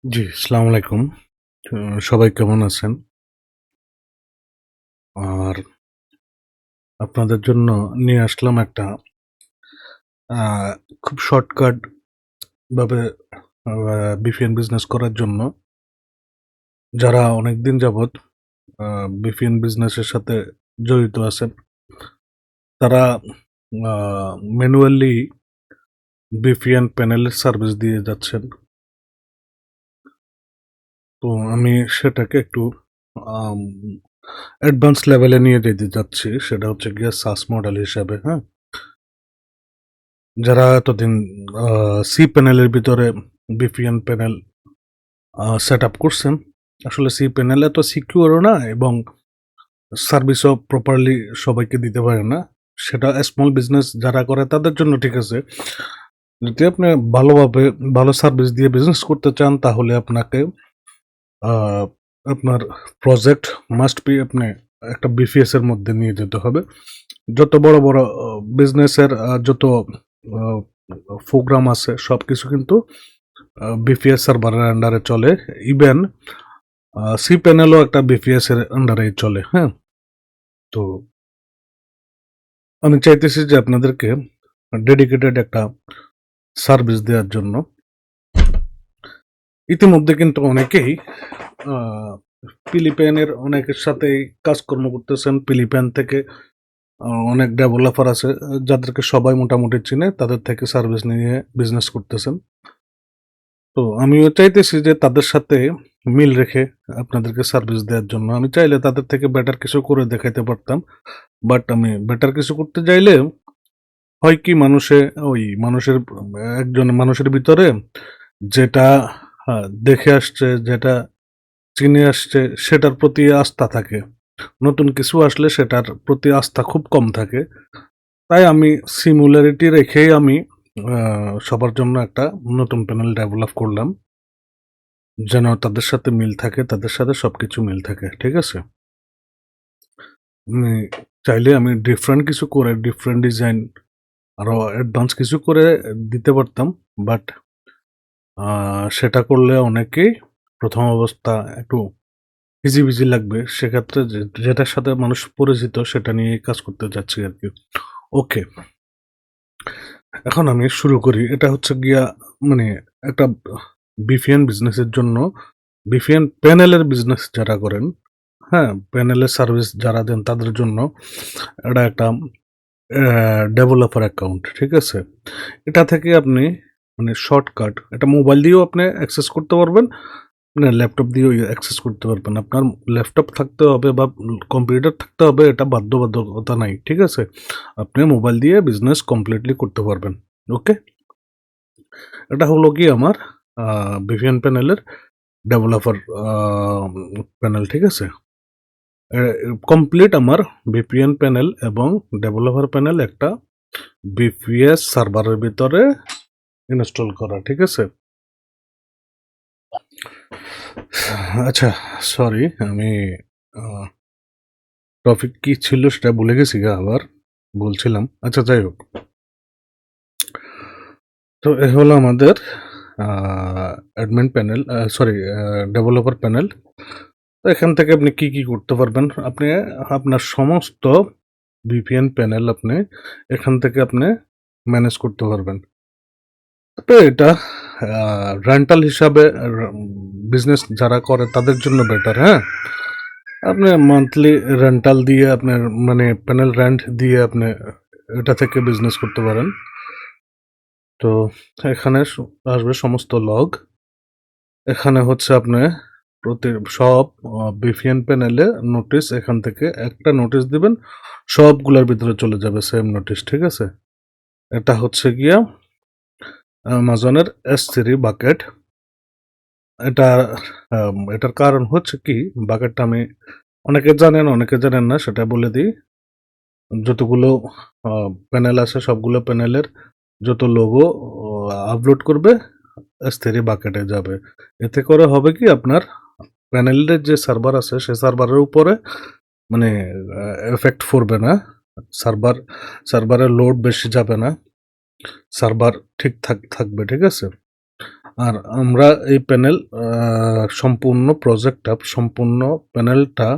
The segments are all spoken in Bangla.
জি, আসসালামু আলাইকুম। সবাই কেমন আছেন? আর আপনাদের জন্য নিয়ে আসলাম একটা আ খুব শর্টকাট ভাবে আ বিপিএন বিজনেস করার জন্য। যারা অনেকদিন যাবৎ আ বিপিএন বিজনেসের সাথে জড়িত আছেন, তারা আ ম্যানুয়ালি বিপিএন প্যানেলের সার্ভিস দিয়ে যাচ্ছেন। তো আমি সেটাকে একটু আম অ্যাডভান্স লেভেলে নিয়ে যেতে চাচ্ছি। সেটা হচ্ছে গিয়ে SaaS মডেল হিসাবে, হ্যাঁ? যারা এতদিন আ সি প্যানেলের ভিতরে বিপিএন প্যানেল সেটআপ করছেন। আসলে সি প্যানেল এত সিকিউরও না এবং সার্ভিসও প্রপারলি সবাইকে দিতে পারে না। সেটা স্মল বিজনেস যারা করে তাদের জন্য ঠিক আছে। যদি আপনি ভালোভাবে ভালো সার্ভিস দিয়ে বিজনেস করতে চান তাহলে আপনাকে আ আপনার প্রজেক্ট মাস্ট বি আপনি একটা বিপিএস এর মধ্যে নিয়ে যেতে হবে। যত বড়, বড় বিজনেসের যত আ প্রোগ্রাম আছে সবকিছু কিন্তু বিপিএস সার্ভারের আন্ডারে চলে। ইভেন cPanel ও একটা বিপিএস এর আন্ডারেই চলে, হ্যাঁ? তো আমি চাইতেছি যে আপনাদেরকে ডেডিকেটেড একটা সার্ভিস দেওয়ার জন্য। ইতিমধ্যে কিন্তু অনেকেই আ ফিলিপাইনের অনেকের সাথেই কাজকর্ম করতেছেন। ফিলিপাইন থেকে অনেক ডেভেলপার আছে যাদেরকে সবাই মোটামুটি চিনে, তাদের থেকে সার্ভিস নিয়ে বিজনেস করতেছেন। তো আমিও চাইতেছি যে তাদের সাথে মিল রেখে আপনাদেরকে সার্ভিস দেওয়ার জন্য। আমি চাইলে তাদের থেকে বেটার কিছু করে দেখাইতে পারতাম। বাট আমি বেটার কিছু করতে চাইলে হয় কি একজন মানুষের ভিতরে যেটা দেখে আসছে, যেটা চিনে আসছে সেটার প্রতি আস্থা থাকে। নতুন কিছু আসলে সেটার প্রতি আস্থা খুব কম থাকে। তাই আমি সিমিলারিটি রেখেই আমি সবার জন্য একটা নতুন প্যানেল ডেভেলপ করলাম। যেন তাদের সাথে মিল থাকে, তাদের সাথে সবকিছু মিল থাকে। ঠিক আছে? আমি চাইলে আমি ডিফারেন্ট কিছু করে ডিফারেন্ট ডিজাইন আরো অ্যাডভান্স কিছু করে দিতে পারতাম। বাট সেটা করলে অনেকেই ১ম অবস্থা একটু হিজিবিজি লাগবে। সেক্ষেত্রে যেটার সাথে মানুষ পরিচিত সেটা নিয়েই কাজ করতে চাচ্ছি আরকি। ওকে, এখন আমি শুরু করি। এটা হচ্ছে গিয়া মানে একটা বিপিএন বিজনেসের জন্য বিপিএন প্যানেলের বিজনেস যারা করেন, হ্যাঁ? প্যানেলের সার্ভিস যারা দেন তাদের জন্য এটা একটা ডেভেলপার অ্যাকাউন্ট, ঠিক আছে? এটা থেকে আপনি মানে শর্টকাট এটা মোবাইল দিয়েও আপনি অ্যাক্সেস করতে পারবেন, মানে ল্যাপটপ দিয়েও অ্যাক্সেস করতে পারবেন। আপনার ল্যাপটপ থাকতে হবে বা কম্পিউটার থাকতে হবে এটা বাধ্যবাধকতা নাই, ঠিক আছে? আপনি মোবাইল দিয়ে বিজনেস কমপ্লিটলি করতে পারবেন। ওকে? এটা হলো গিয়ে আমার আ ভিপিএন প্যানেলের ডেভেলপার আ প্যানেল, ঠিক আছে? এ কমপ্লিট আমার ভিপিএন প্যানেল এবং ডেভেলপার প্যানেল একটা বিপিএস সার্ভারের ভিতরে ইনস্টল করা, ঠিক আছে? আচ্ছা, সরি আমি আ টপিক কি ছিল সেটা ভুলে গেছি আবার। বলছিলাম। আচ্ছা যাই হোক। তো এ হলো আমাদের আ admin panel sorry developer panel. তো এখান থেকে আপনি কি করতে পারবেন? আপনি আপনার সমস্ত ভিপিএন প্যানেল আপনি এখান থেকে আপনি ম্যানেজ করতে পারবেন। তো এটা রেন্টাল হিসাবে বিজনেস যারা করে তাদের জন্য বেটার, হ্যাঁ? আপনি মান্থলি রেন্টাল দিয়ে আপনার মানে প্যানেল রেন্ট দিয়ে আপনি এটা থেকে বিজনেস করতে পারেন। তো এখানে আসবে সমস্ত লগ। এখানে হচ্ছে আপনি প্রতি সব ভিপিএন প্যানেলে নোটিস এখান থেকে একটা নোটিস দিবেন। সবগুলার ভিতরে চলে যাবে সেম নোটিস, ঠিক আছে? এটা হচ্ছে গিয়া Amazon-এর S3 বাকেট। এটা এটার কারণ হচ্ছে কি বাকেটটা আমি অনেকে জানেন, অনেকে জানেন না সেটা বলে দিই। যতগুলো আ প্যানেল আছে সবগুলো প্যানেলের যত লোগো আপলোড করবে S3 বাকেটে যাবে। এতে করে হবে কি আপনার প্যানেলের যে সার্ভার আছে সে সার্ভারের উপরে মানে এফেক্ট পড়বে না। সার্ভার সার্ভারের লোড বেশি যাবে না। সার্ভার ঠিকঠাক থাকবে, ঠিক আছে? আর আমরা এই প্যানেল সম্পূর্ণ সম্পূর্ণ প্যানেলটা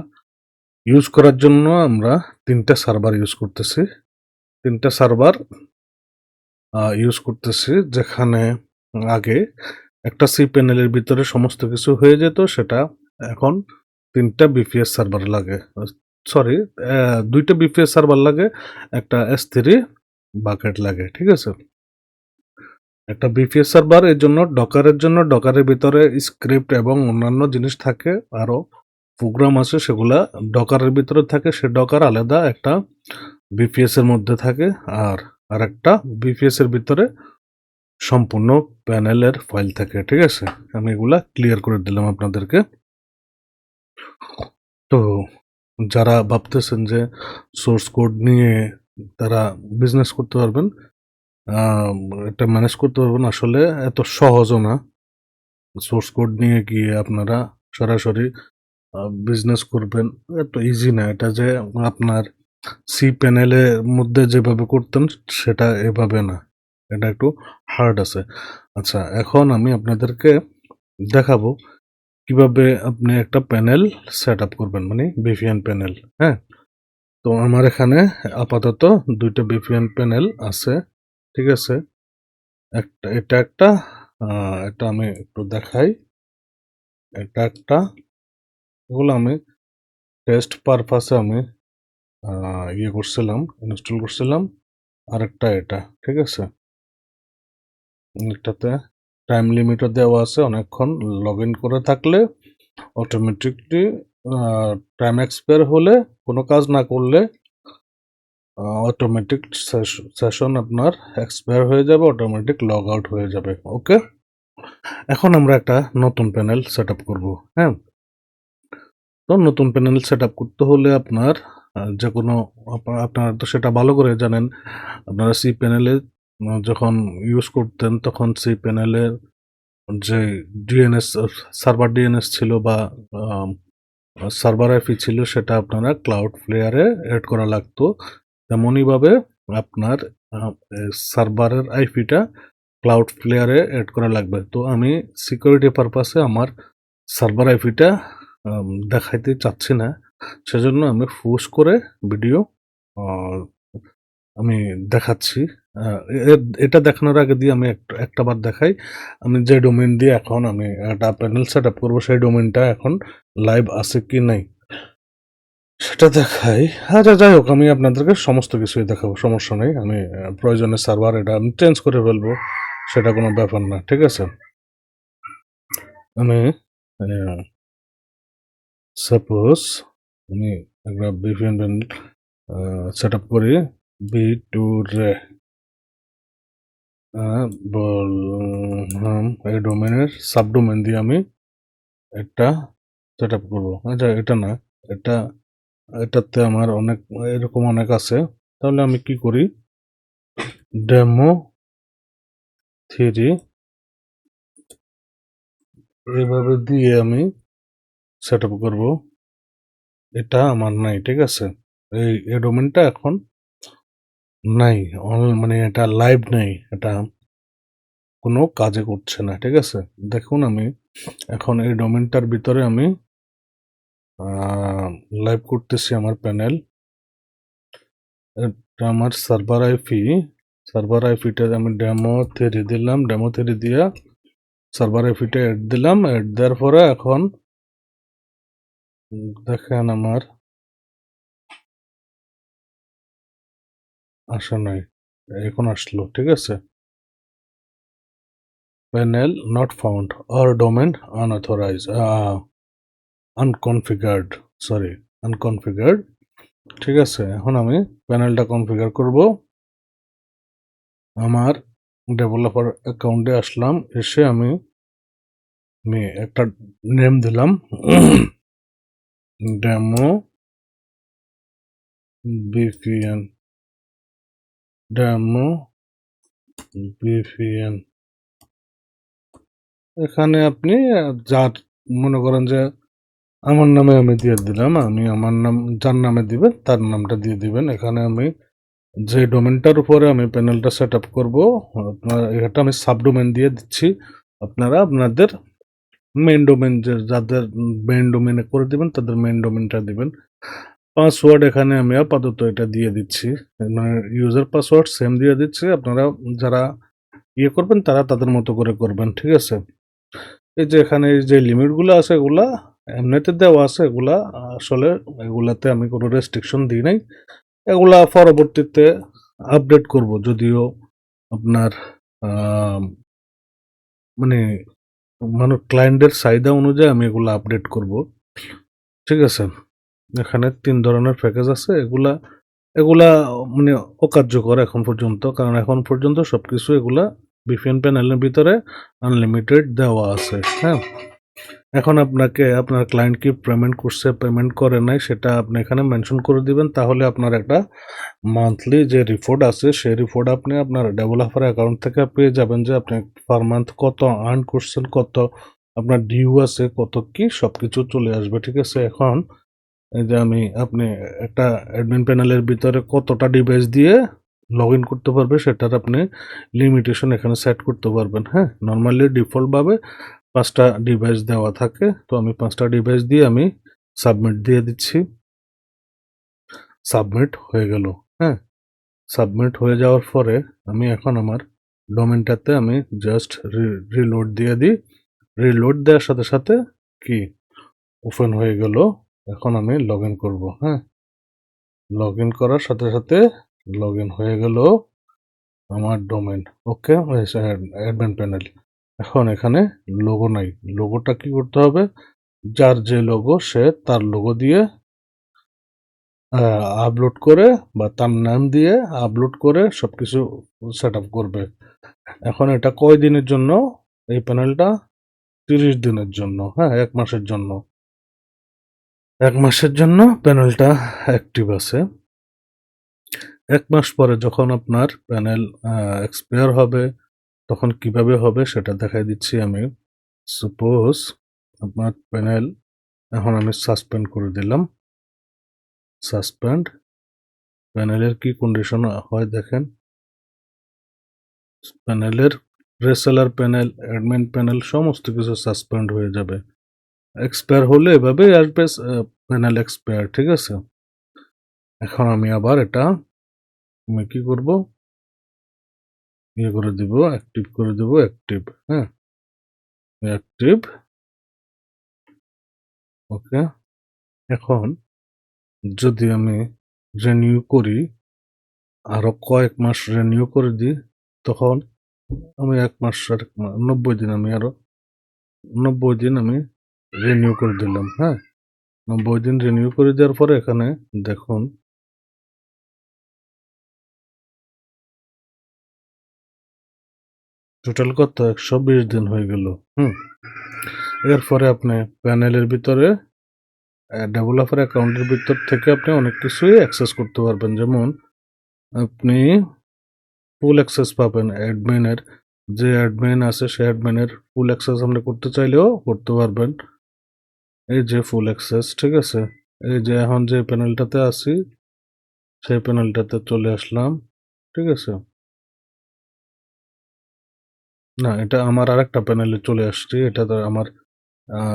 ইউজ করার জন্য আমরা 3টা সার্ভার ইউজ করতেছি। 3টা সার্ভার ইউজ করতেছি, যেখানে আগে একটা সি প্যানেলের ভিতরে সমস্ত কিছু হয়ে যেত, সেটা এখন 3টা বিপিএস সার্ভার লাগে। সরি, 2টা বিপিএস সার্ভার লাগে, একটা S3 বাকেট লাগে। ঠিক আছে, একটা বিপিএস সার্ভার এর জন্য ডকারের ভিতরে স্ক্রিপ্ট এবং অন্যান্য জিনিস থাকে, আরো প্রোগ্রাম আছে, সেগুলা ডকারের ভিতরে থাকে। সে ডকার আলাদা একটা বিপিএস এর মধ্যে থাকে, আর একটা বিপিএস এর ভিতরে সম্পূর্ণ প্যানেলের ফাইল থাকে। ঠিক আছে, আমি এগুলা ক্লিয়ার করে দিলাম আপনাদেরকে। তো যারা ভাবতেছেন যে সোর্স কোড নিয়ে তারা বিজনেস করতে পারবেন, এটা ম্যানেজ করতে পারবেন, আসলে এত সহজও না। সোর্স কোড নিয়ে গিয়ে আপনারা সরাসরি বিজনেস করবেন, এত ইজি না। এটা যে আপনার সি প্যানেলের মধ্যে যেভাবে করতেন সেটা এভাবে না, এটা একটু হার্ড আছে। আচ্ছা, এখন আমি আপনাদেরকে দেখাবো কিভাবে আপনি একটা প্যানেল সেট আপ করবেন, মানে বিপিএন প্যানেল। হ্যাঁ, তো আমার এখানে আপাতত 2টা বিপিএন প্যানেল আছে। ঠিক আছে, এটা আমি একটু দেখাই। এটা একটা, এগুলো আমি টেস্ট পারপাসে আমি ইনস্টল করছিলাম। আরেকটা এটা। ঠিক আছে, এটাতে টাইম লিমিটও দেওয়া আছে, অনেকক্ষণ লগ ইন করে থাকলে অটোমেটিকলি টাইম এক্সপায়ার হলে, কোনো কাজ না করলে অটোমেটিক সেশন আপনার এক্সপায়ার হয়ে যাবে, অটোমেটিক লগ আউট হয়ে যাবে। ওকে, এখন আমরা একটা নতুন প্যানেল সেট আপ করবো। হ্যাঁ, তো নতুন প্যানেল সেট আপ করতে হলে আপনার যে কোনো, আপনারা তো সেটা ভালো করে জানেন, আপনারা সি প্যানেলে যখন ইউজ করতেন তখন সি প্যানেলের যে ডিএনএস, সার্ভার ডিএনএস ছিল বা সার্ভার আইপি ছিল, সেটা আপনারা ক্লাউড ফ্লেয়ারে এড করা লাগতো। তেমনইভাবে আপনার সার্ভারের আইপিটা ক্লাউড ফ্লেয়ারে এড করা লাগবে। তো আমি সিকিউরিটি পারপাসে আমার সার্ভার আইপিটা দেখাইতে চাচ্ছি না, সেজন্য আমি ফুস করে ভিডিও আমি দেখাচ্ছি। এটা দেখানোর আগে দিয়ে আমি একটা বার দেখাই, আমি যে ডোমেন দিয়ে এখন আমি একটা প্যানেল সেট আপ করবো, সেই ডোমেনটা এখন লাইভ আছে কি নাই সেটা দেখাই। আচ্ছা, যাই হোক, আমি আপনাদেরকে সমস্ত কিছুই দেখাবো, সমস্যা নেই। আমি প্রয়োজনে সার্ভার এটা আমি চেঞ্জ করে ফেলবো, সেটা কোনো ব্যাপার না। ঠিক আছে, আমি সাপোজ আমি একটা ভিপিএন প্যানেল সেট আপ করি, বি2 রে বললাম এই ডোমেনের সাবডোমেন দিয়ে আমি একটা সেট আপ করবো। আচ্ছা, এটা না, এটাতে আমার অনেক এরকম অনেক আছে। তাহলে আমি কি করি, ডেমো3 এইভাবে দিয়ে আমি সেট আপ করবো। এটা আমার নাই। ঠিক আছে, এই ডোমেনটা এখন নাই, মানে এটা লাইভ নেই, এটা কোনো কাজে করছে না। ঠিক আছে, দেখুন আমি এখন এই ডোমেনটার ভিতরে আমি লাইভ করতেছি আমার প্যানেল। এটা আমার সার্ভার আইপিটা আমি ডেমো3 দিলাম, ডেমো3 দিয়া সার্ভার আইপিটা এড দিলাম। এড দেওয়ার পরে এখন দেখেন আমার আসা নাই, এখন আসলো। ঠিক আছে, panel not found or domain unauthorize, unconfigured, sorry, unconfigured. ঠিক আছে, এখন আমি প্যানেলটা কনফিগার করব। আমার ডেভেলপার অ্যাকাউন্টে আসলাম, এসে আমি একটা নেম দিলাম, ডেমো বিপিএন, ডেমো বিপিএন। এখানে আপনি যার মনে করেন যে আমার নামে আমি দিয়ে দিলাম, আমি আমার নাম যার নামে দিবেন তার নামটা দিয়ে দিবেন। এখানে আমি যে ডোমেনটার উপরে আমি প্যানেলটা সেট আপ করবো, এটা আমি সাবডোমেন দিয়ে দিচ্ছি। আপনারা আপনাদের মেইন ডোমেন যাদের মেইন ডোমেনে করে দিবেন তাদের মেইন ডোমেনটা দিবেন। পাসওয়ার্ড এখানে আমি আপাতত এটা দিয়ে দিচ্ছি, মানে ইউজার পাসওয়ার্ড সেম দিয়ে দিচ্ছি। আপনারা যারা করবেন তারা তাদের মতো করে করবেন, ঠিক আছে? এই যে এখানে যে লিমিটগুলো আছে এগুলা এমনিতে দেওয়া আছে, এগুলা আসলে এগুলাতে আমি কোনো রেস্ট্রিকশন দিই নাই। এগুলা পরবর্তীতে আপডেট করব, যদিও আপনার মানে ক্লায়েন্টের চাহিদা অনুযায়ী আমি এগুলো আপডেট করব, ঠিক আছে? এখানে ৩ ধরনের প্যাকেজ আছে। এগুলা এগুলা মানে অকার্যকর এখন পর্যন্ত। কারণ এখন পর্যন্ত সবকিছু এগুলা VPN প্যানেলের ভিতরে আনলিমিটেড দেওয়া আছে, হ্যাঁ? এখন আপনাকে আপনার ক্লায়েন্ট কি পেমেন্ট করছে, পেমেন্ট করে নাই সেটা আপনি এখানে মেনশন করে দিবেন। তাহলে আপনার একটা মান্থলি যে রিপোর্ট আছে সেই রিপোর্ট আপনি আপনার ডেভেলপার অ্যাকাউন্ট থেকে পেয়ে যাবেন যে আপনি পার মান্থ কত আর্ন করছেন, কত আপনার ডিউ আছে, কত কি সবকিছু চলে আসবে, ঠিক আছে? এখন এই যে আপনি একটা অ্যাডমিন প্যানেলের ভিতরে কতটা ডিভাইস দিয়ে লগ ইন করতে পারবে সেটার আপনি লিমিটেশন এখানে সেট করতে পারবেন, হ্যাঁ? নর্মালি ডিফল্টভাবে ৫টা ডিভাইস দেওয়া থাকে। তো আমি ৫টা ডিভাইস দিয়ে আমি সাবমিট দিয়ে দিচ্ছি। সাবমিট হয়ে গেল, হ্যাঁ? সাবমিট হয়ে যাওয়ার পরে আমি এখন আমার ডোমেনটাতে আমি জাস্ট রিলোড দিয়ে দিই। রিলোড দেওয়ার সাথে সাথে কি ওপেন হয়ে গেল। এখন আমি লগ ইন করবো, হ্যাঁ? লগ ইন করার সাথে সাথে লগ ইন হয়ে গেল আমার ডোমেন। ওকে, অ্যাডমিন প্যানেল। এখন এখানে লোগো নাই। লোগোটা কি করতে হবে? যার যে লোগো সে তার লোগো দিয়ে আপলোড করে বা তার নাম দিয়ে আপলোড করে সবকিছু সেট আপ করবে। এখন এটা কয় দিনের জন্য? এই প্যানেলটা 30 দিনের জন্য, হ্যাঁ? ১ মাসের জন্য। ১ মাসের জন্য প্যানেলটা অ্যাক্টিভ আছে। ১ মাস পরে যখন আপনার প্যানেল এক্সপায়ার হবে তখন কিভাবে হবে সেটা দেখাই দিচ্ছি আমি। সাপোজ আপনার প্যানেল এখন আমি সাসপেন্ড করে দিলাম। সাসপেন্ড প্যানেলের কি কন্ডিশন হয় দেখেন। প্যানেলের রেসেলার প্যানেল, অ্যাডমিন প্যানেল সমস্ত কিছু সাসপেন্ড হয়ে যাবে। এক্সপায়ার হলে এভাবেই আসবে প্যানেল এক্সপায়ার, ঠিক আছে? এখন আমি আবার এটা আমি কি করব? করে দিব, অ্যাক্টিভ করে দিব, অ্যাক্টিভ, হ্যাঁ? অ্যাক্টিভ, ওকে। এখন যদি আমি রিনিউ করি, আরো কয়েক মাস রিনিউ করে দিই, তখন আমি ১ মাস ৯০ দিন আমি আরো ৯০ দিন আমি রিনিউ করে দিলাম, হ্যাঁ? ৯০ দিন রিনিউ করে দেওয়ার পরে এখানে দেখুন টোটাল কত ১২০ দিন হয়ে গেল, হুম? এরপরে আপনি প্যানেলের ভিতরে ডেভেলপার অ্যাকাউন্টের ভিতর থেকে আপনি অনেক কিছুই অ্যাক্সেস করতে পারবেন। যেমন আপনি ফুল অ্যাক্সেস পাবেন অ্যাডমিনের, যে অ্যাডমিন আছে সে অ্যাডমিনের ফুল অ্যাক্সেস আপনি করতে চাইলেও করতে পারবেন। এই যে ফুল অ্যাক্সেস, ঠিক আছে? এই যে এখন যে প্যানেলটাতে আছি সেই প্যানেলটাতে চলে আসলাম, ঠিক আছে? না, এটা আমার আরেকটা প্যানেলে চলে আসছি। এটাতে আমার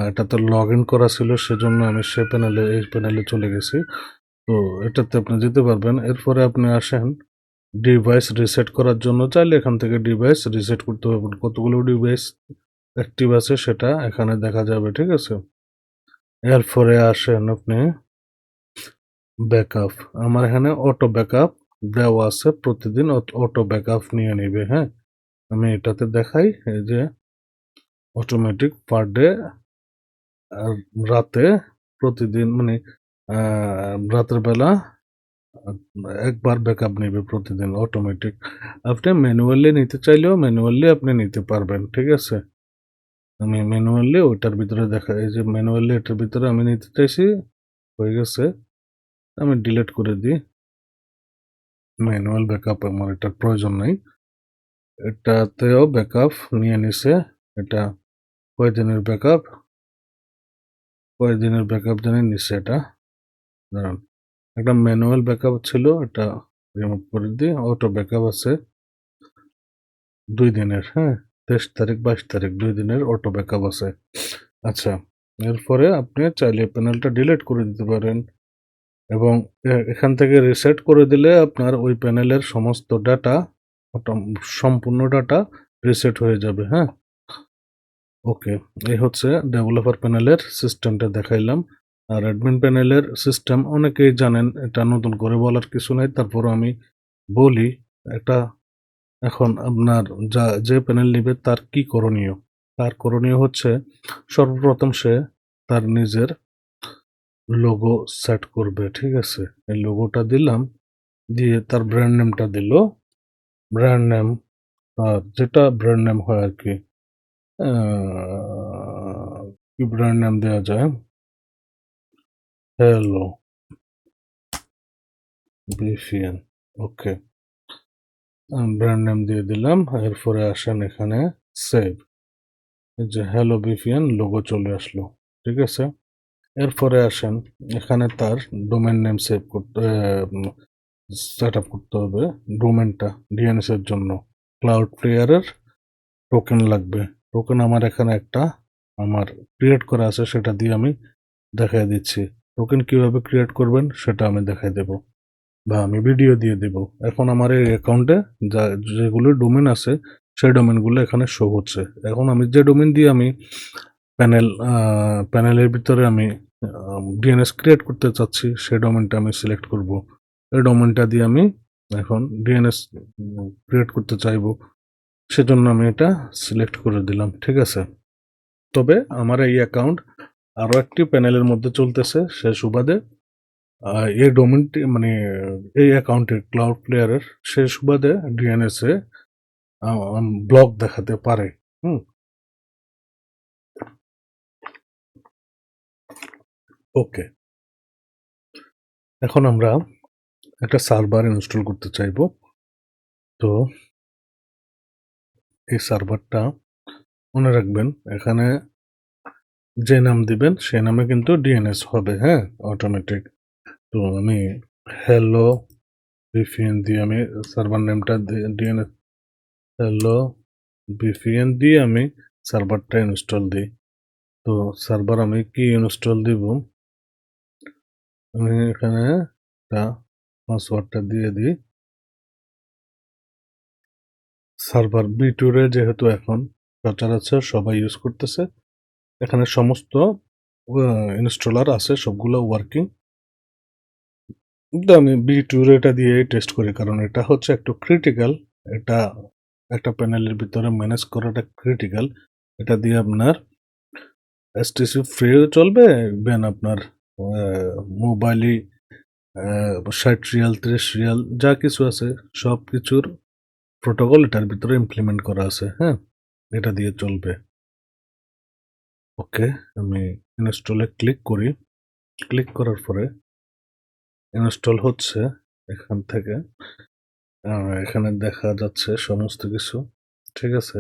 এটাতে লগ ইন করা ছিল সেজন্য আমি সে প্যানেলে এই প্যানেলে চলে গেছি। তো এটাতে আপনি যেতে পারবেন। এরপরে আপনি আসেন ডিভাইস রিসেট করার জন্য, চাইলে এখান থেকে ডিভাইস রিসেট করতে পারবেন। কতগুলো ডিভাইস অ্যাক্টিভ আছে সেটা এখানে দেখা যাবে, ঠিক আছে? এরপরে আসেন আপনি ব্যাকআপ। আমার এখানে অটো ব্যাকআপ দেওয়া আছে, প্রতিদিন অটো ব্যাকআপ নিয়ে নিবে, হ্যাঁ? আমি এটাতে দেখাই, এই যে অটোমেটিক পার ডে রাতে প্রতিদিন মানে রাতের বেলা একবার ব্যাকআপ নেবে প্রতিদিন অটোমেটিক। আপনি ম্যানুয়ালি নিতে চাইলেও ম্যানুয়ালি আপনি নিতে পারবেন, ঠিক আছে? আমি ম্যানুয়ালি ওইটার ভিতরে দেখা, এই যে ম্যানুয়ালি এটার ভিতরে আমি নিতে চাইছি, হয়ে গেছে। আমি ডিলিট করে দিই। ম্যানুয়াল ব্যাকআপ আমার এটার প্রয়োজন নাই। এটাতেও ব্যাকআপ নিয়ে নিছে। এটা কয়দিনের ব্যাকআপ? কয়দিনের ব্যাকআপ জানি নিছে এটা? দাঁড়ান। একটা ম্যানুয়াল ব্যাকআপ ছিল, এটা রিমুভ করে দিই। অটো ব্যাকআপ আছে ২ দিনের, হ্যাঁ? 23 তারিখ 22 তারিখ 2 দিনের অটো ব্যাকআপ আছে। আচ্ছা, এরপরে আপনি চাইলে প্যানেলটা ডিলিট করে দিতে পারেন এবং এখান থেকে রিসেট করে দিলে আপনার ওই প্যানেলের সমস্ত ডাটা সম্পূর্ণ ডাটা রিসেট হয়ে যাবে, হ্যাঁ? ওকে, এই হচ্ছে ডেভেলপার প্যানেলের সিস্টেমটা দেখাইলাম। আর অ্যাডমিন প্যানেলের সিস্টেম অনেকেই জানেন, এটা নতুন করে বলার কিছু নাই। তারপরও আমি বলি, এটা এখন আপনার যে প্যানেল নিবে তার কি করণীয়? তার করণীয় হচ্ছে সর্বপ্রথম সে তার নিজের লোগো সেট করবে, ঠিক আছে? এই লোগোটা দিলাম, দিয়ে তার ব্র্যান্ড নেমটা দিল। ব্র্যান্ড নেম যেটা ব্র্যান্ড নেম হয় আরকি। আ কি ব্র্যান্ড নেম দেয়া যায়? হ্যালো বিপিএন। ওকে। ব্র্যান্ড নেম দিয়ে দিলাম। এরপরে আসেন এখানে সেভ। এই যে হ্যালো বিপিএন লোগো চলে আসলো। ঠিক আছে? এরপরে আসেন এখানে তার ডোমেইন নেম সেটআপ করতে হবে। ডোমেইনটা ডিএনএস এর জন্য। ক্লাউডফ্লেয়ার এর টোকেন লাগবে। টোকেন আমার এখানে একটা আমার ক্রিয়েট করা আছে, সেটা দিয়ে আমি দেখায় দিচ্ছি। টোকেন কিভাবে ক্রিয়েট করবেন সেটা আমি দেখায় দেব বা আমি ভিডিও দিয়ে দেব। এখন আমার এই অ্যাকাউন্টে যেগুলো ডোমেইন আছে সেই ডোমেইনগুলো এখানে শো হচ্ছে। এখন আমি যে ডোমেইন দিয়ে আমি প্যানেলের ভিতরে আমি ডিএনএস ক্রিয়েট করতে চাচ্ছি সেই ডোমেইনটা আমি সিলেক্ট করব। এই ডোমেইনটা দিয়ে আমি এখন ডিএনএস ক্রিয়েট করতে চাইবো। সেজন্য আমি এটা সিলেক্ট করে দিলাম। ঠিক আছে? তবে আমার এই অ্যাকাউন্ট আরো একটি প্যানেলের মধ্যে চলতেছে। সে সুবাদে এই ডোমেইনটি মানে এই অ্যাকাউন্টের ক্লাউডফ্লেয়ারের সে সুবাদে ডিএনএস এ ব্লক দেখাতে পারে। হুম? ওকে। এখন আমরা একটা সার্ভার ইনস্টল করতে চাইবো। তো এই সার্ভারটা মনে রাখবেন, এখানে যে নাম দিবেন সেই নামে কিন্তু ডিএনএস হবে, হ্যাঁ? অটোমেটিক। তো আমি হ্যালো ভিপিএন দিয়ে আমি সার্ভার নেমটা ডিএনএস হ্যালো ভিপিএন দিয়ে আমি সার্ভারটা ইনস্টল দিই। তো সার্ভার আমি কি ইনস্টল দিব? আমি এখানে একটা পাসওয়ার্ডটা দিয়ে দিই। সার্ভার বি2 যেহেতু এখন সচরাচর সবাই ইউজ করতেছে, এখানে সমস্ত ইনস্টলার আছে, সবগুলো ওয়ার্কিং। কিন্তু আমি বি2 এটা দিয়ে টেস্ট করি, কারণ এটা হচ্ছে একটু ক্রিটিক্যাল। এটা একটা প্যানেলের ভিতরে ম্যানেজ করাটা ক্রিটিক্যাল। এটা দিয়ে আপনার এসটিসি ফ্রিও চলবে, ইভেন আপনার মোবাইলে ৬০ রিয়াল ৩০ রিয়াল যা কিছু আছে সব কিছুর প্রোটোকল এটার ভিতরে ইমপ্লিমেন্ট করা আছে, হ্যাঁ? এটা দিয়ে চলবে। ওকে, আমি ইনস্টলে ক্লিক করি। ক্লিক করার পরে ইনস্টল হচ্ছে এখান থেকে। এখানে দেখা যাচ্ছে সমস্ত কিছু। ঠিক আছে?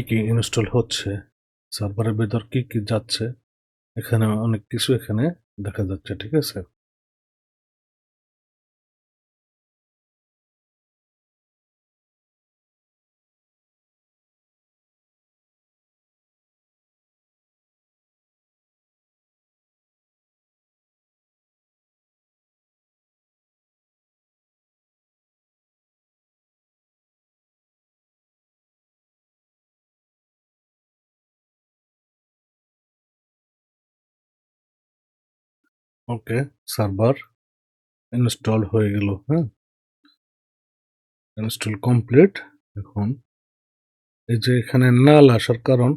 কি ইনস্টল হচ্ছে, সার্ভারের ভেতর কি যাচ্ছে, এখানে অনেক কিছু এখানে দেখা যাচ্ছে। ঠিক আছে? ওকে, সার্ভার ইনস্টল হয়ে গেল, হ্যাঁ? Install complete. এখন এই যে এখানে নাল আসার কারণ,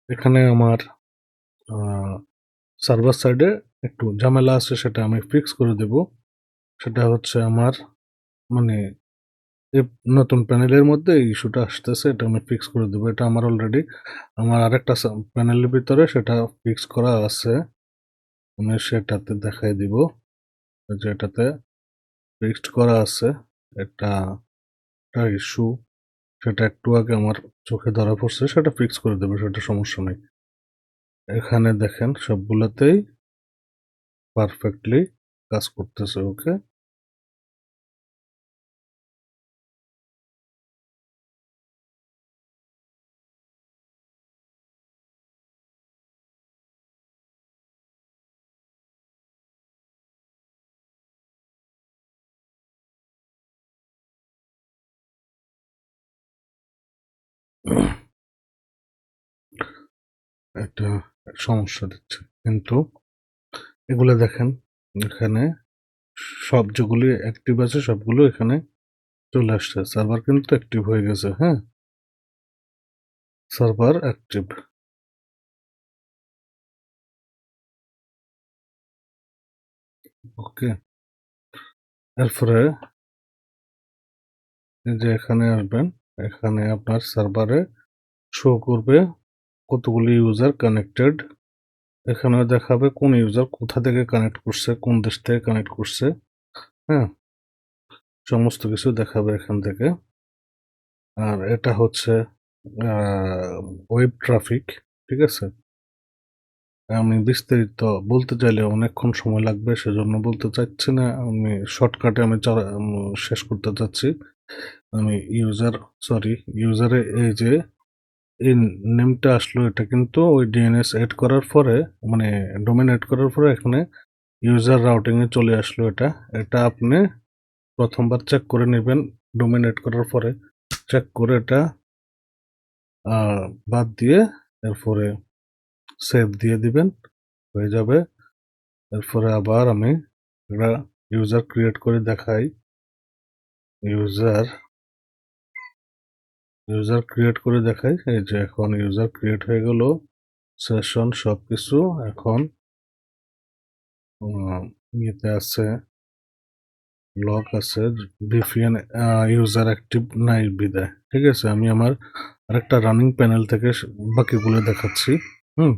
এখানে আমার সার্ভার সাইডে একটু ঝামেলা আছে, সেটা আমি ফিক্স করে দেব। সেটা হচ্ছে আমার মানে এই নতুন প্যানেলের মধ্যে এই ইস্যুটা আসতেছে, এটা আমি ফিক্স করে দেব। এটা আমার অলরেডি আমার আরেকটা প্যানেলের ভিতরে সেটা ফিক্স করা আছে। আমি সেটাতে দেখাই দিব যে এটাতে ফিক্সড করা আছে। এটা একটা ইস্যু, সেটা একটু আগে আমার চোখে ধরা পড়ছে, সেটা ফিক্স করে দেবে, সেটা সমস্যা নেই। এখানে দেখেন সবগুলাতেই পারফেক্টলি কাজ করতেছে। ওকে, এটা সমস্যা দিচ্ছে, কিন্তু এগুলো দেখেন এখানে সব যেগুলি অ্যাক্টিভ আছে সবগুলো এখানে চলে আসছে। সার্ভার কিন্তু অ্যাক্টিভ হয়ে গেছে। হ্যাঁ, সার্ভার অ্যাক্টিভ। ওকে, এরপরে এই যে এখানে আসবেন, এখানে আপনার সার্ভারে শো করবে কতগুলি ইউজার কানেক্টেড। এখানে দেখাবে কোন ইউজার কোথা থেকে কানেক্ট করছে, কোন দেশ থেকে কানেক্ট করছে। হ্যাঁ, সমস্ত কিছু দেখাবে এখান থেকে। আর এটা হচ্ছে ওয়েব ট্রাফিক। ঠিক আছে, আমি বিস্তারিত বলতে চাইলে অনেকক্ষণ সময় লাগবে, সেজন্য বলতে চাচ্ছি না। আমি শর্টকাটে আমি শেষ করতে চাচ্ছি। আমি ইউজারে এই যে এই নেমটা আসলো, এটা কিন্তু ওই ডিএনএস এড করার পরে, মানে ডোমেন এড করার পরে এখানে ইউজার রাউটিং এ চলে আসলো। এটা এটা আপনি প্রথমবার চেক করে নেবেন, ডোমেন এড করার পরে চেক করে এটা বাদ দিয়ে এরপরে সেভ দিয়ে দিবেন, হয়ে যাবে। এরপরে আবার আমি একটা ইউজার ক্রিয়েট করে দেখাই। ইউজার ইউজার ক্রিয়েট করে দেখাই। এই যে এখন ইউজার ক্রিয়েট হয়ে গেল, সেশন সবকিছু এখন ইয়েতে আছে, লক আছে, ভিপিএন ইউজার অ্যাক্টিভ নাই বিদায়। ঠিক আছে, আমি আমার আরেকটা রানিং প্যানেল থেকে বাকিগুলো দেখাচ্ছি। হুম,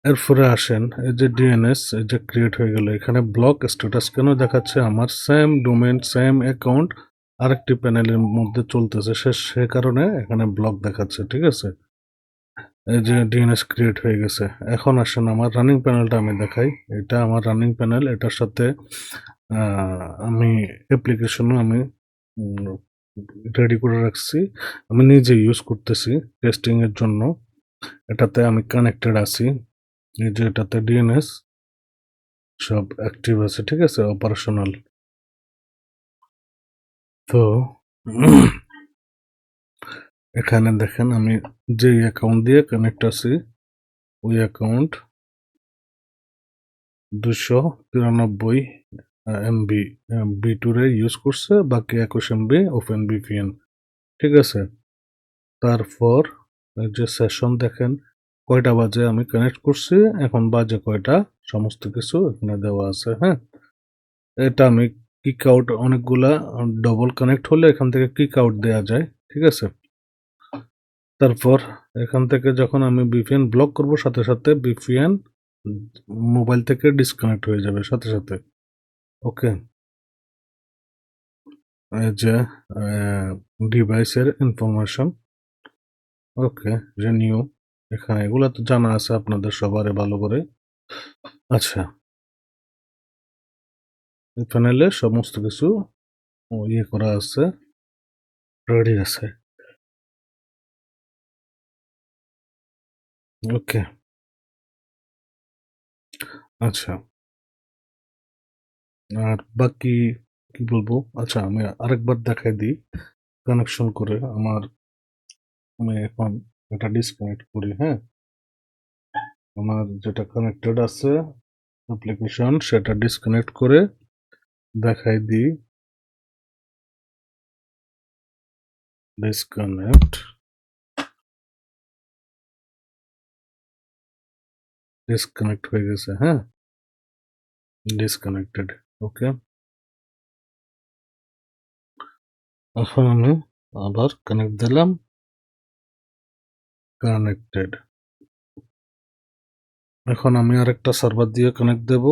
এরপরে আসেন, এই যে ডিএনএস এই যে ক্রিয়েট হয়ে গেল, এখানে ব্লক স্ট্যাটাস কেন দেখাচ্ছে? আমার সেম ডোমেন সেম অ্যাকাউন্ট আরেকটি প্যানেলের মধ্যে চলতেছে, সে কারণে এখানে ব্লক দেখাচ্ছে। ঠিক আছে, এই যে ডিএনএস ক্রিয়েট হয়ে গেছে। এখন আসেন আমার রানিং প্যানেলটা আমি দেখাই। এটা আমার রানিং প্যানেল, এটার সাথে আমি অ্যাপ্লিকেশনও আমি রেডি করে রাখছি, আমি নিজে ইউজ করতেছি টেস্টিং এর জন্য। এটাতে আমি কানেক্টেড আছি। এই যে এটাতে ডিএনএস সব অ্যাক্টিভ আছে। ঠিক আছে, অপারেশনাল। তো এখানে দেখেন আমি যে অ্যাকাউন্ট দিয়ে কানেক্ট আছি, ওই অ্যাকাউন্ট 293 এমবি বি2 ইউজ করছে, বাকি 21 এমবি ওপেন ভিপিএন। ঠিক আছে, তারপর এই যে সেশন দেখেন কয়টা বাজে আমি কানেক্ট করছি, এখন বাজে কয়টা, সমস্ত কিছু এখানে দেওয়া আছে। হ্যাঁ, এটা আমি কিক আউট, অনেকগুলা ডবল কানেক্ট হলে এখান থেকে কিক আউট দেওয়া যায়। ঠিক আছে, তারপর এখান থেকে যখন আমি ভিপিএন ব্লক করব, সাথে সাথে ভিপিএন মোবাইল থেকে ডিসকানেক্ট হয়ে যাবে সাথে সাথে। ওকে, এই যে ডিভাইসের ইনফরমেশন। ওকে, রিনিউ, এখানে এগুলা তো জানা আছে আপনাদের সবারই ভালো করে। আচ্ছা, এই প্যানেলে সমস্ত কিছু ইয়ে করা আছে, রেডি আছে। ওকে, আচ্ছা, আর বাকি কি বলবো? আচ্ছা, আমি আরেকবার দেখাই দিই কানেকশন করে আমার। আমি এখন এটা ডিসকানেক্ট করি। হ্যাঁ, আমার যেটা কানেক্টেড আছে অ্যাপ্লিকেশন, সেটা ডিসকানেক্ট করে দেখাই দিই। ডিসকানেক্ট, ডিসকানেক্ট হয়ে গেছে। হ্যাঁ, ডিসকানেক্টেড। ওকে, এখন আমি আবার কানেক্ট দিলাম, কানেক্টেড। এখন আমি আরেকটা সার্ভার দিয়ে কানেক্ট দেব।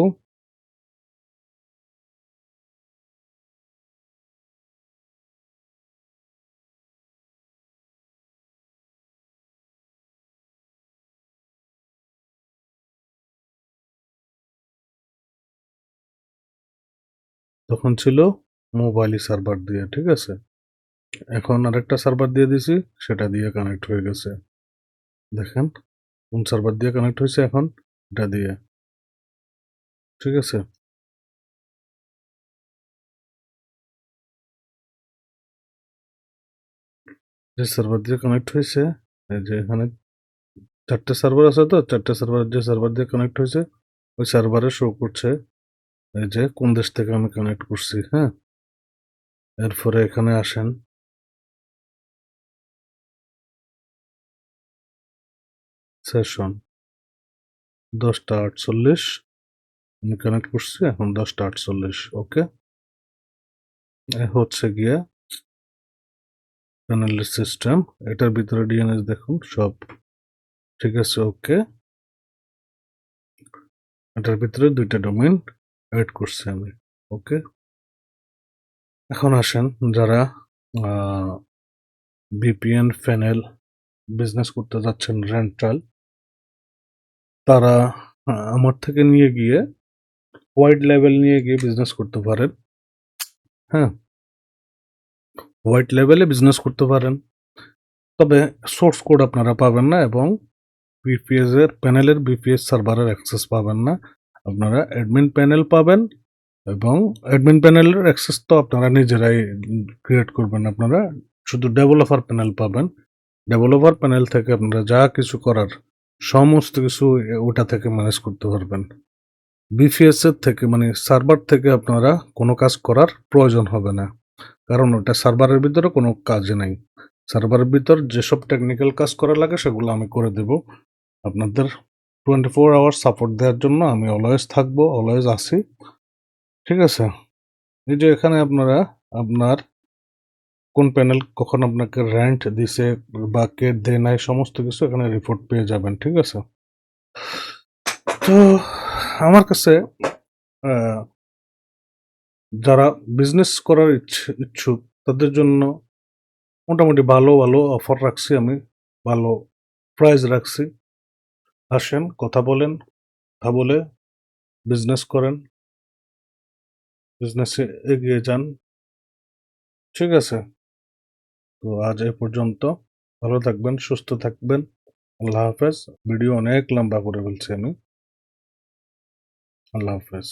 তখন ছিল মোবাইল সার্ভার দিয়ে, ঠিক আছে? এখন আরেকটা সার্ভার দিয়ে দিছি, সেটা দিয়ে কানেক্ট হয়ে গেছে। দেখেন কোন সার্ভার দিয়ে কানেক্ট হয়েছে এখন? এটা দিয়ে, ঠিক আছে? যে সার্ভার দিয়ে কানেক্ট হয়েছে, এই যে এখানে 4টে সার্ভার আছে তো, 4টে সার্ভার যে সার্ভার দিয়ে কানেক্ট হয়েছে, ওই সার্ভারে শো করছে এই যে কোন দেশ থেকে আমি কানেক্ট করছি, হ্যাঁ? এরপরে এখানে আসেন, সেশন 10টা 48 আমি কানেক্ট করছি, এখন 10টা 48, ওকে? এ হচ্ছে গিয়ে প্যানেলের সিস্টেম। এটার ভিতরে ডিএনএস দেখুন সব ঠিক আছে, ওকে? এটার ভিতরে 2টা ডোমেইন এড করছি আমি, ওকে? এখন আসেন যারা ভিপিএন প্যানেল বিজনেস করতে যাচ্ছেন রেন্টাল, তারা আমার থেকে নিয়ে গিয়ে হোয়াইট লেভেল নিয়ে গিয়ে বিজনেস করতে পারেন, হ্যাঁ? হোয়াইট লেভেলে বিজনেস করতে পারেন, তবে সোর্স কোড আপনারা পাবেন না এবং বিপিএস এর প্যানেলের বিপিএস সার্ভারের অ্যাক্সেস পাবেন না। আপনারা অ্যাডমিন প্যানেল পাবেন এবং অ্যাডমিন প্যানেলের অ্যাক্সেস তো আপনারা নিজেরাই ক্রিয়েট করবেন। আপনারা শুধু ডেভেলপার প্যানেল পাবেন। ডেভেলপার প্যানেল থেকে আপনারা যা কিছু করার সমস্ত কিছু ওটা থেকে ম্যানেজ করতে পারবেন। বিপিএস এর থেকে মানে সার্ভার থেকে আপনারা কোনো কাজ করার প্রয়োজন হবে না, কারণ ওটা সার্ভারের ভিতরে কোনো কাজ নাই। সার্ভারের ভিতর যেসব টেকনিক্যাল কাজ করা লাগে সেগুলো আমি করে দেব। আপনাদের 24 আওয়ার সাপোর্ট দেওয়ার জন্য আমি অলওয়েজ থাকবো, অলওয়েজ আছি, ঠিক আছে? এই যে এখানে আপনারা আপনার কোন প্যানেল কখন আপনাকে রেন্ট দিছে বা কে দেয় নাই সমস্ত কিছু এখানে রিপোর্ট পেয়ে যাবেন, ঠিক আছে? তো আমার কাছে যারা বিজনেস করার ইচ্ছুক তাদের জন্য মোটামুটি ভালো ভালো অফার রাখছি আমি, ভালো প্রাইস রাখছি। আসেন কথা বলেন, কথা বলে বিজনেস করেন, বিজনেসে এগিয়ে যান, ঠিক আছে? তো আজ এ পর্যন্ত। ভালো থাকবেন, সুস্থ থাকবেন। আল্লাহ হাফেজ। ভিডিও অনেক লম্বা করে ফেলছি আমি। আল্লাহ হাফেজ।